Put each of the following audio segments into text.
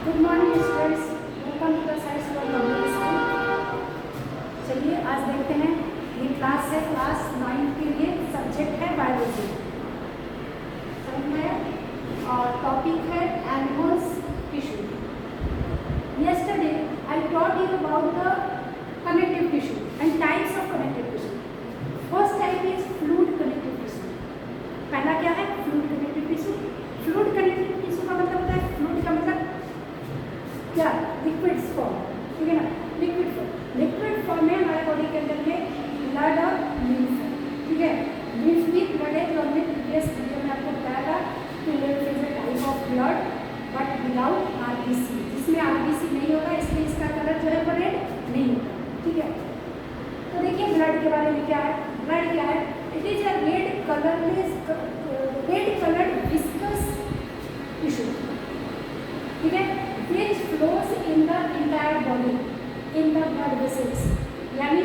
Good morning students, welcome to the science for public school. चलिए आज देखते हैं, ये क्लास है क्लास 9 के लिए, सब्जेक्ट है बायोलॉजी, समझ में आया? और टॉपिक है animals tissue. Yesterday I taught you about the connective tissue and types of connective tissue. First type is fluid connective tissue. पहला क्या है? Fluid connective tissue. Fluid connective tissue का मतलब होता है, फ्लूइड का मतलब क्या? लिक्विड फॉर्म, ठीक है ना? लिक्विड फॉर्म, लिक्विड फॉर्म में हमारे बॉडी के अंदर में ब्लड और लिम्फ है, ठीक है? लिम्फ भी ब्लड है, जो हमने प्रीवियस वीडियो में आपको बताया था कि lymph is a type of blood but without RBC, जिसमें आरबीसी नहीं होगा, इसलिए इसका कलर जो है वो रेड नहीं होगा, ठीक है? तो देखिए ब्लड के बारे में क्या है। ब्लड क्या है? It is a red coloured viscous tissue, ठीक है, which flows in the entire body in the blood vessels। यानी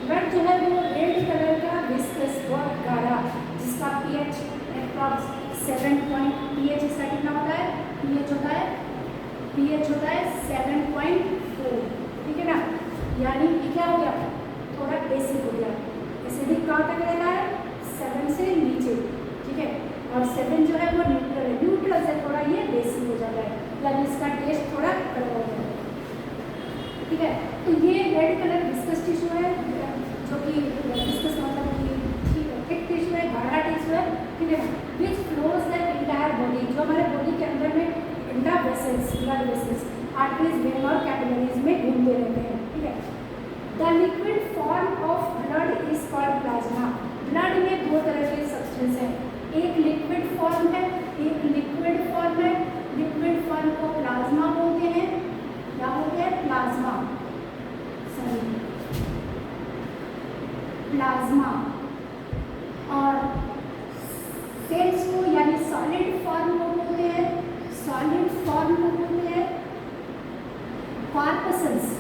ब्लड जो है वो रेड कलर का विस्कस बहुत गाढ़ा, जिसका pH अप्रॉक्स 7 pH इसका कितना होता है? pH होता है 7.4, ठीक है ना? यानी ये क्या हो गया? थोड़ा बेसिक हो गया। एसिडिक कहाँ तक रहता है? 7 से नीचे, ठीक है? और 7 जो है वो न्यूट्रल है, न्यूट्रल से थोड़ा ये बेसिक हो जाता है, यानी इसका टेस्ट थोड़ा कड़वा हो जाता है, ठीक है? तो ये रेड कलर विस्कस टिश्यू है, जो कि विस्कस मतलब कि थिक टिश्यू है, गाढ़ा टिश्यू है, ठीक है? Which flows the entire body, जो हमारे बॉडी के अंदर में intra vessels, blood vessels, arteries, when और कैपिलरीज में घूमते रहते हैं, ठीक है? The liquid form of blood is called plasma. Blood में दो तरह के सब्सटेंस हैं, एक लिक्विड फॉर्म है, एक लिक्विड फॉर्म है। लिक्विड फॉर्म को प्लाज्मा बोलते हैं। क्या बोलते हैं? Plasma, sorry plasma. और सेल्स को यानी सॉलिड फॉर्म को बोलते हैं, सॉलिड फॉर्म को बोलते हैं कॉर्पसल्स,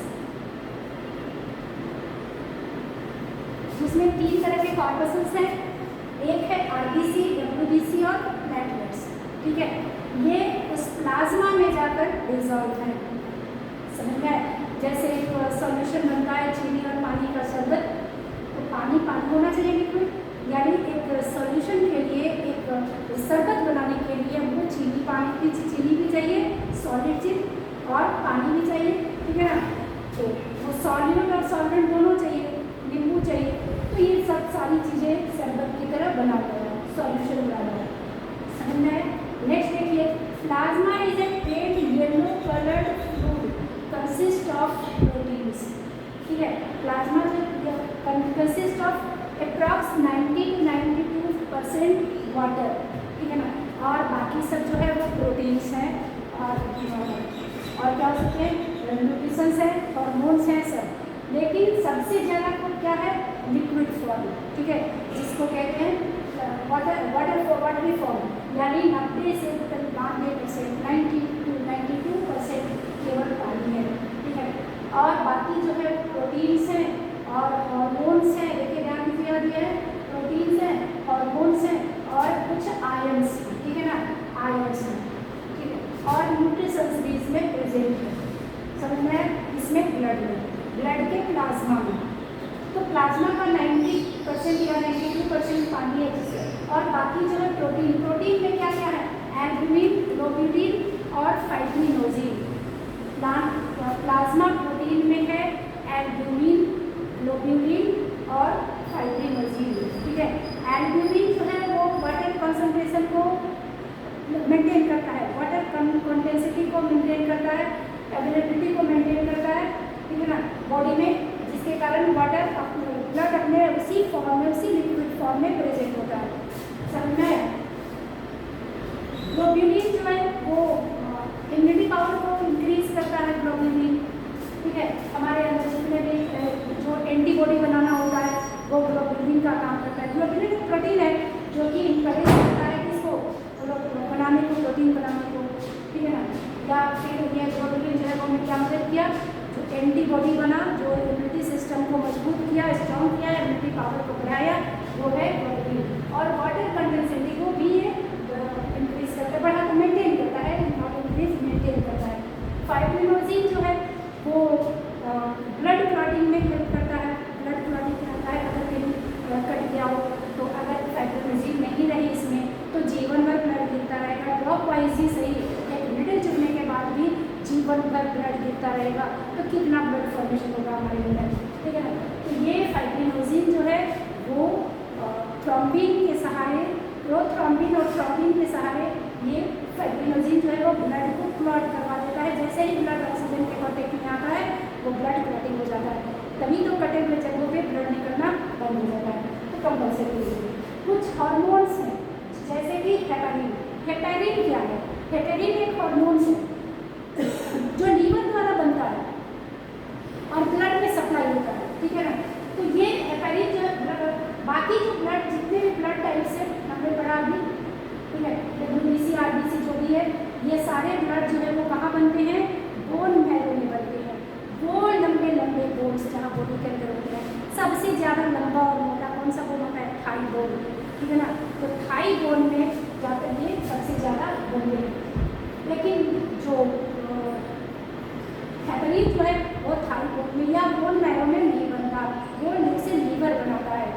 जिसमें 3 तरह के कॉर्पसल्स हैं। एक है आरबीसी, डब्ल्यूबीसी और प्लेटलेट्स, ठीक है? ये उस प्लाज्मा में जाकर डिजॉल्व है, समझ में? जैसे एक सॉल्यूशन बनता है चीनी और पानी का शरबत, तो पानी होना चाहिए लिक्विड, यानी एक सॉल्यूशन के लिए, एक शरबत बनाने के लिए हमको चीनी भी चाहिए, सॉलिड चीज, और पानी भी चाहिए, ठीक है ना? तो वो सॉल्यूट और सॉल्वेंट दोनों चाहिए, नींबू चाहिए, तो ये सब सारी चीज़ें शरबत की तरह बना हुआ है, सॉल्यूशन बना हुआ है, समझ में आया? नेक्स्ट देखिए, plasma is a pale yellow coloured fluid consist of proteins, ठीक है? प्लाज्मा जो consist of approx 90 to 92% water, ठीक है ना? और बाकी सब जो है वो प्रोटीन्स हैं, और क्या हो सकते हैं? न्यूट्रिशंस हैं, हार्मोन्स हैं, सब। लेकिन सबसे ज़्यादा क्या है? लिक्विड फॉर्म, ठीक है, जिसको कहते हैं वाटरी फॉर्म, यानी 90 से 92%, 90 to 92% केवल पानी है, ठीक है? और बाकी जो है प्रोटीन्स हैं और हार्मोन्स हैं, देखिए ध्यान दिया है, प्रोटीन्स हैं, हार्मोन्स हैं और कुछ आयंस, ठीक है ना? आयंस हैं, ठीक है? और न्यूट्रिशंस भी इसमें प्रेजेंट है, समझ में? इसमें ब्लड के प्लाज्मा में, तो प्लाज्मा का 90% या 92% पानी है, और बाकी जो है प्रोटीन में क्या क्या है? एल्ब्यूमिन, ग्लोब्यूलिन और फाइब्रिनोजिन। प्लाज्मा प्रोटीन में है एल्ब्यूमिन, ग्लोब्यूलिन और फाइब्रिनोजिन, ठीक है? एल्ब्यूमिन जो है वो वाटर कंसंट्रेशन को मेंटेन करता है, वाटर कंटेंसिटी को मेंटेन करता है, अवेलेबिलिटी को मेंटेन करता है, ठीक है ना? बॉडी में, जिसके कारण वाटर ब्लड अपने उसी फॉर्म में, उसी लिक्विड फॉर्म में प्रेजेंट होता है, समझ में? ग्लोब्यूलिन जो है वो इम्यूनिटी पावर को इंक्रीज करता है, ग्लोब्यूलिन, ठीक है? हमारे अंदर जितने भी जो एंटीबॉडी बनाना होता है वो ग्लोब्यूलिन का काम करता है। ग्लोब्यूलिन एक प्रोटीन है जो कि इंकरेज करता है किसको? बनाने को, प्रोटीन बनाने को, ठीक है ना? या फिर ये ग्लोब्यूलिन जो है वो क्या मदद किया? जो एंटीबॉडी बना, जो इम्यूनिटी सिस्टम को मजबूत किया, स्ट्रॉन्ग किया, इम्यूनिटी पावर को बढ़ाया, वो है ग्लोब्यूलिन। और वाटर कंटेंसिटी को भी ये इंक्रीज करता है, बढ़ा मेंटेन करता है, मेंटेन करता है। उधर ब्लड गिरता रहेगा तो कितना ब्लड फॉर्मेशन होगा हमारे अंदर, ठीक है ना। तो ये फाइब्रिनोजिन जो है वो थ्रोम्बिन के सहारे, प्रोथ्रोम्बिन और थ्रोम्बिन के सहारे ये फाइब्रिनोजिन जो है वो ब्लड को क्लॉट करवा देता है। जैसे ही ब्लड ऑक्सीजन के कांटेक्ट में आता है वो ब्लड क्लॉटिंग हो जाता है, तभी तो कटे हुए जगहों पे ब्लड निकलना बंद हो जाता है। तो कंपल्सरी कुछ हार्मोन्स हैं जैसे कि हेपेरिन। हेपेरिन क्या है? हेपेरिन एक हार्मोन है जो लीवर द्वारा बनता है और ब्लड में सप्लाई होता है, ठीक है ना। तो ये हेपेरिन जो है बाकी जो ब्लड जितने भी ब्लड टाइप से हमने पढ़ा अभी, ठीक है, WBC RBC जो भी है, ये सारे ब्लड जो है वो कहाँ बनते हैं? बोन मैरो में बनते हैं। वो लंबे लंबे बोन्स जहाँ बॉडी के अंदर होते हैं, सबसे ज़्यादा लंबा और मोटा कौन सा बोन होता है? थाई बोन, ठीक है ना। तो थाई बोन में जाकर ये सबसे ज़्यादा बनते हैं। लेकिन जो हेपेरिन जो है वो थाई बोन में या बोन मैरो में नहीं बनता, वो से लीवर बनाता है,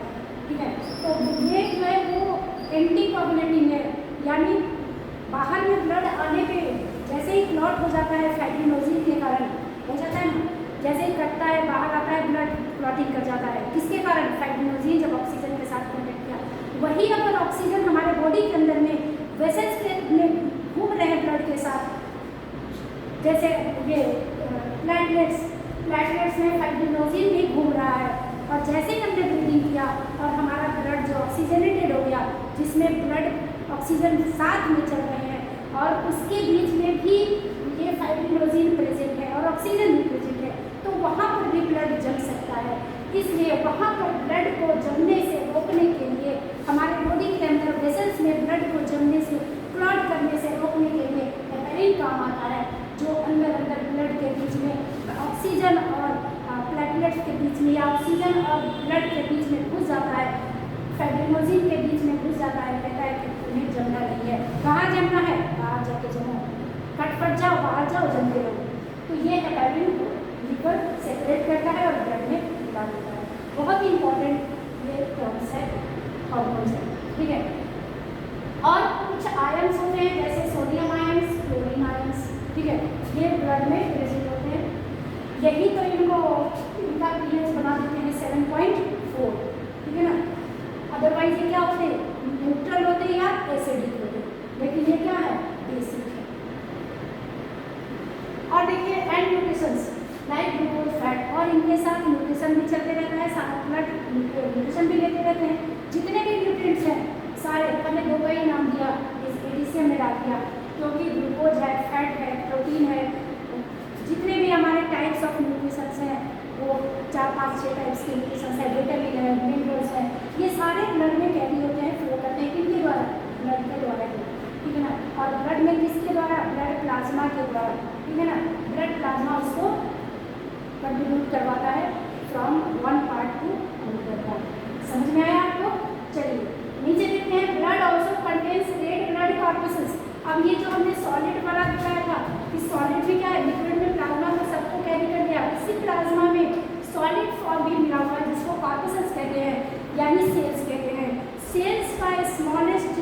ठीक है। तो ये जो है वो एंटीकोगुलेटिंग है, यानी बाहर में ब्लड आने पे जैसे ही क्लॉट हो जाता है फाइब्रिनोजिन के कारण, हो जाता है ना, जैसे ही कटता है बाहर आता है ब्लड क्लॉटिंग कर जाता है। किसके कारण? फाइब्रिनोजिन जब ऑक्सीजन के साथ कॉन्टेक्ट किया। वही अगर ऑक्सीजन हमारे बॉडी के अंदर में वेसल्स के में घूम रहे हैं ब्लड के साथ, जैसे ये प्लेटलेट्स में फाइब्रिनोजिन भी घूम रहा है, और जैसे ही हमने ब्रीदिंग किया और हमारा ब्लड जो ऑक्सीजनेटेड हो गया, जिसमें ब्लड ऑक्सीजन साथ में चल रहे हैं और उसके बीच में भी ये फाइब्रिनोजिन प्रेजेंट है और ऑक्सीजन भी प्रेजेंट है, तो वहाँ पर भी ब्लड जम सकता है। इसलिए वहाँ पर ब्लड को जमने से रोकने के लिए, हमारे बॉडी के अंदर वेसल्स में ब्लड को जमने से, क्लॉट करने से रोकने के लिए हेपेरिन काम आता है, जो अंदर अंदर ब्लड के बीच में ऑक्सीजन और प्लेटलेट्स के बीच में या ऑक्सीजन और ब्लड के बीच में घुस जाता है, फाइब्रिनोजिन के बीच में घुस जाता है, कहता है कि तुम्हें जमना नहीं है। कहाँ जमना है? बाहर जाके जमो, कट जाओ, बाहर जाओ, जमते रहो। तो ये हेपेरिन को लीवर सेपरेट करता है और ब्लड में मिला देता है। बहुत ही इंपॉर्टेंट ये टर्म्स है, हार्मोन्स है, ठीक है। और कुछ आयन्स होते हैं जैसे सोडियम आयन्स, क्लोरीन आयन्स, ठीक है, ये ब्लड में प्रेजेंट होते हैं। यही तो इनका pH बना देते हैं 7.4, ठीक है ना। अदरवाइज ये क्या होते हैं? न्यूट्रल होते हैं या एसिडिक होते हैं, लेकिन ये क्या है? बेसिक है। और देखिए and nutritions like glucose, fat, और इनके साथ न्यूट्रिशन भी चलते रहता है, साथ ब्लड न्यूट्रिशन भी लेते रहते हैं। जितने भी न्यूट्रिएंट्स हैं सारे, हमने दो का ही नाम दिया, इस एडिशन में डाल दिया, क्योंकि ग्लूकोज है, फैट है, प्रोटीन है, जितने भी हमारे टाइप्स ऑफ न्यूट्रिशंस हैं वो 4-5-6 टाइप्स के न्यूट्रिशंस है, विटामिन है, मिनरल्स है, ये सारे ब्लड में कैरी होते हैं, फ्लो करते हैं किनके द्वारा? ब्लड के द्वारा, ठीक है ना। और ब्लड में किसके द्वारा? ब्लड प्लाज्मा के द्वारा, ठीक है ना। ब्लड प्लाज्मा उसको कंट्रीब्यूट करवाता है from one part two another part. समझ में आया आपको? चलिए नीचे देखते हैं, blood also contains red blood corpses. अब ये जो हमने सॉलिड वाला दिखाया था, इस सॉलिड में क्या है? लिक्विड में प्लाज्मा में सबको कैरी कर दिया, इसी प्लाज्मा में सॉलिड फॉर्म भी मिला हुआ है जिसको कॉर्पसेस कहते हैं, यानी सेल्स कहते हैं। सेल्स का स्मॉलेस्ट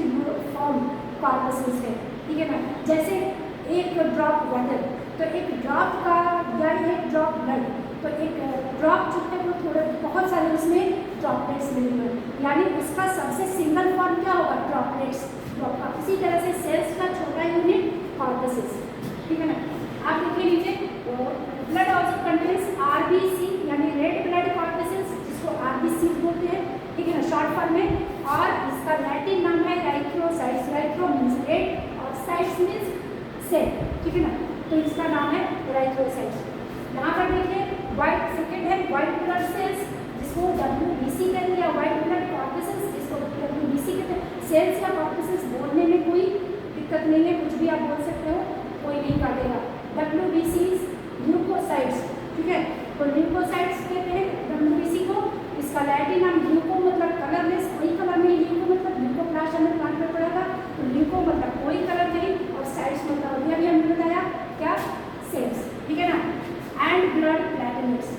फॉर्म कॉर्पसेस है, ठीक है ना। जैसे एक ड्रॉप वाटर, तो एक ड्रॉप का या एक ड्रॉप ब्लड, तो एक ड्रॉप जो है वो थोड़े बहुत सारे उसमें ड्रॉपलेट्स मिले हुए, यानी उसका सबसे सिंगल फॉर्म क्या होगा? ड्रॉपलेट्स, ड्रॉप का। इसी तरह से सेल्स का छोटा यूनिट कॉर्पसेस, ठीक है ना। आप देखिए नीचे, ब्लड ऑल्सो कंटेन्स RBC, यानी रेड ब्लड कॉर्पसेस, जिसको RBC बोलते हैं, ठीक है ना, शॉर्ट फॉर्म में। और इसका लैटिन नाम है राइथ्रोसाइट्स। राइथ्रो मीन्स रेड और साइट्स मीन्स सेल, ठीक है ना। तो इसका नाम है राइथ्रोसाइट्स। यहाँ पर देखिए व्हाइट, सेकेंड है व्हाइट ब्लड सेल्स, जिसको WBC कहते हैं, या व्हाइट ब्लड कॉर्पसेस, जिसको WBC कहते हैं। सेल्स या कॉर्पसेस बोलने में कोई दिक्कत नहीं है, कुछ भी आप बोल सकते हो, कोई नहीं काटेगा। WBC ल्यूकोसाइट्स, ठीक है, तो ल्यूकोसाइट्स कहते हैं WBC को। इसका लैटिन नाम ल्यूको मतलब कलरलेस, कोई कलर नहीं, ल्यूको मतलब ल्यूकोप्लास्ट हमने प्लांट में पढ़ा था, तो ल्यूको मतलब कोई कलर नहीं, और साइट्स मतलब अभी हमने बताया क्या? सेल्स, ठीक है ना। And blood platelets,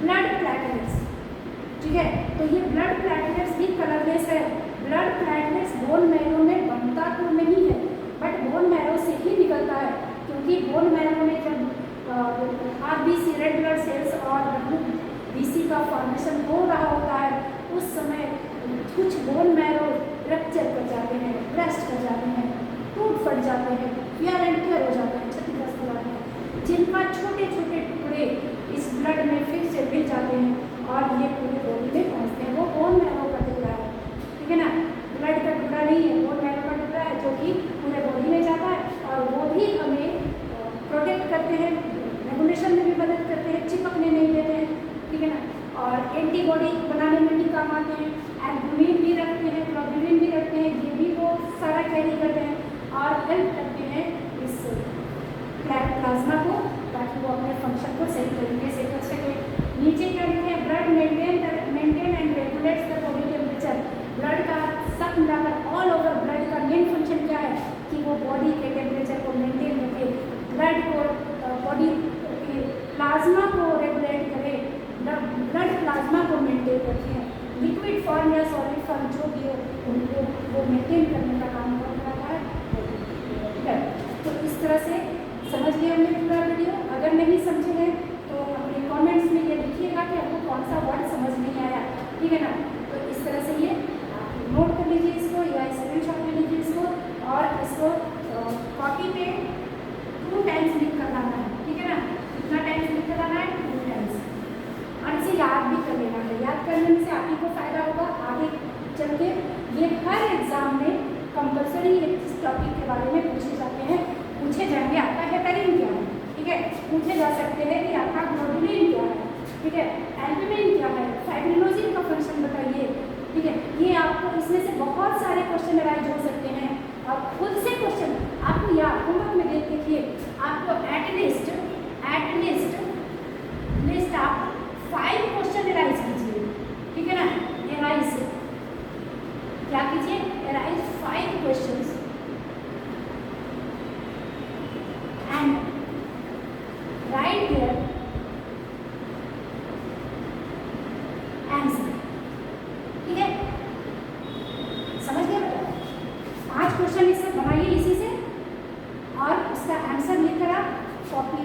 blood platelets, ठीक है, तो ये ब्लड प्लेटलेट्स भी कलरलेस है। ब्लड प्लेटलेट्स बोन मैरो में बनता तो नहीं है, बट बोन मैरो से ही निकलता है, क्योंकि बोन मैरो में जब का फॉर्मेशन हो रहा होता है उस समय कुछ बोन मैरो रप्चर कर जाते हैं, ब्रेस्ट कर जाते हैं, टूट फट जाते हैं, फेयर एंड टेयर हो जाते हैं, क्षतिग्रस्त हो जाते हैं, जिनका छोटे छोटे टुकड़े इस ब्लड में फिर से मिल जाते हैं और ये पूरे बॉडी में पहुँचते हैं। वो बोन मैरो का टुकड़ा है, ठीक है ना, ब्लड का टुकड़ा नहीं है, बोन मैरो का टुकड़ा है जो कि पूरे बॉडी में जाता है और वो भी हमें प्रोटेक्ट करते हैं, रेगुलेशन में भी मदद करते हैं, चिपकने नहीं देते हैं, ठीक है ना, और एंटीबॉडी बनाने में भी काम आते हैं, एल्बुमिन भी रखते हैं, ग्लोबुलिन भी रखते हैं, ये भी वो सारा कैरी करते हैं और हेल्प करते हैं इस प्लाज्मा को ताकि वो अपने फंक्शन को सही तरीके से कर सके। नीचे क्या लिखे हैं, blood maintain and regulates the body temperature. Blood का सब मिलाकर ऑल ओवर ब्लड का मेन फंक्शन क्या है कि वो बॉडी के टेम्परेचर को मेंटेन रखे, ब्लड को बॉडी प्लाज्मा को रेगुलेट करे, ब्लड प्लाज्मा को मेंटेन रखे, लिक्विड फॉर्म या सॉलिड फॉर्म जो भी हो उनको वो मेंटेन करने का काम करता है, ठीक है। तो इस तरह से समझ लिया हमने पूरा वीडियो। अगर नहीं समझे हैं तो अपने कमेंट्स में ये लिखिएगा कि आपको कौन सा वर्ड समझ नहीं आया, ठीक है ना। तो इस तरह से ये नोट कर लीजिए इसको या स्क्रीनशॉट ले लीजिए इसको और इसको कॉपी पे 2 टाइम्स लिख कर लाना है, ठीक है ना। कितना टाइम्स लिख कर लाना है, 2 टाइम्स, और इसे याद भी कर लेना है। याद करने से आप ही को फायदा होगा आगे चल के। ये हर एग्जाम में कंपल्सरी इस टॉपिक के बारे में पूछे जाते हैं, पूछे जाएंगे आपका हेपेरिन क्या है, ठीक है, पूछे जा सकते हैं कि आपका ग्लोबुलिन क्या है, ठीक है, एल्बुमिन क्या है, फाइब्रिनोजिन का फंक्शन बताइए, ठीक है। ये आपको इसमें से बहुत सारे क्वेश्चन अराइज हो सकते हैं और खुद से क्वेश्चन आपको याद होमवर्क में देख देखिए, आपको एटलीस्ट आप 5 क्वेश्चन अराइज कीजिए, ठीक है ना। अराइज क्या कीजिए, arise 5 questions and write their answer, ठीक है। समझ गए बेटा, 5 क्वेश्चन इससे बनाइए इसी से और उसका आंसर लिखकर आप कॉपी